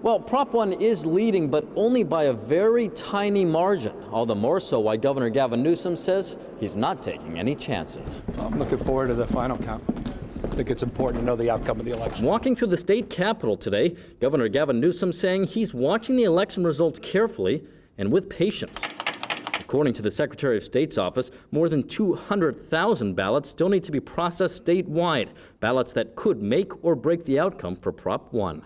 Well, Prop 1 is leading, but only by a very tiny margin. All the more so why Governor Gavin Newsom says he's not taking any chances. I'm looking forward to the final count. I think it's important to know the outcome of the election. Walking through the state capitol today, Governor Gavin Newsom saying he's watching the election results carefully and with patience. According to the Secretary of State's office, more than 200,000 ballots still need to be processed statewide, ballots that could make or break the outcome for Prop 1.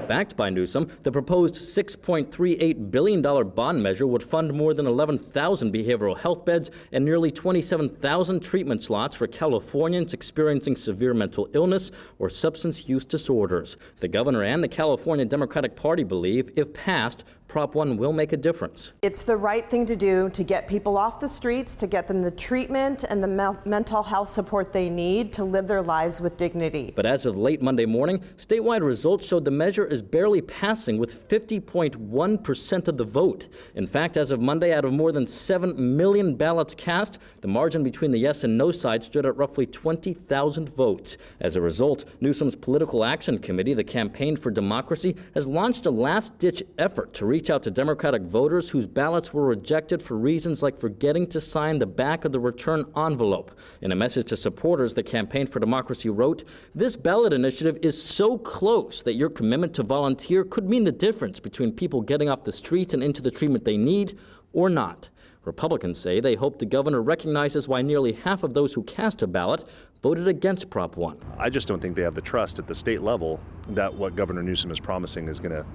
Backed by Newsom, the proposed $6.38 billion bond measure would fund more than 11,000 behavioral health beds and nearly 27,000 treatment slots for Californians experiencing severe mental illness or substance use disorders. The governor and the California Democratic Party believe, if passed, Prop 1 will make a difference. It's the right thing to do to get people off the streets, to get them the treatment and the mental health support they need to live their lives with dignity. But as of late Monday morning, statewide results showed the measure is barely passing with 50.1% of the vote. In fact, as of Monday, out of more than 7 million ballots cast, the margin between the yes and no side stood at roughly 20,000 votes. As a result, Newsom's Political Action Committee, the Campaign for Democracy, has launched a last-ditch effort to reach out to Democratic voters whose ballots were rejected for reasons like forgetting to sign the back of the return envelope. In a message to supporters, the Campaign for Democracy wrote, "This ballot initiative is so close that your commitment to volunteer could mean the difference between people getting off the streets and into the treatment they need or not." Republicans say they hope the governor recognizes why nearly half of those who cast a ballot voted against Prop 1. I just don't think they have the trust at the state level that what Governor Newsom is promising is going to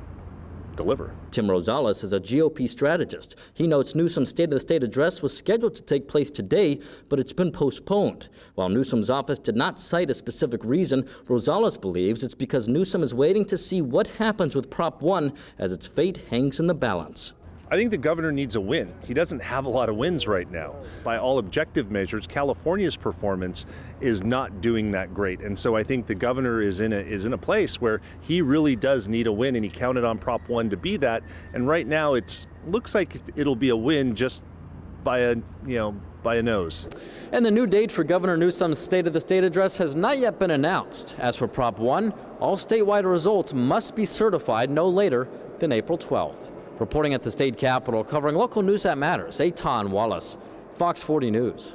deliver. Tim Rosales is a GOP strategist. He notes Newsom's State of the State address was scheduled to take place today, but it's been postponed. While Newsom's office did not cite a specific reason, Rosales believes it's because Newsom is waiting to see what happens with Prop 1 as its fate hangs in the balance. I think the governor needs a win. He doesn't have a lot of wins right now. By all objective measures, California's performance is not doing that great. And so I think the governor is in a place where he really does need a win, and he counted on Prop 1 to be that. And right now it looks like it'll be a win just by a nose. And the new date for Governor Newsom's State of the State address has not yet been announced. As for Prop 1, all statewide results must be certified no later than April 12th. Reporting at the state capitol, covering local news that matters, Eitan Wallace, Fox 40 News.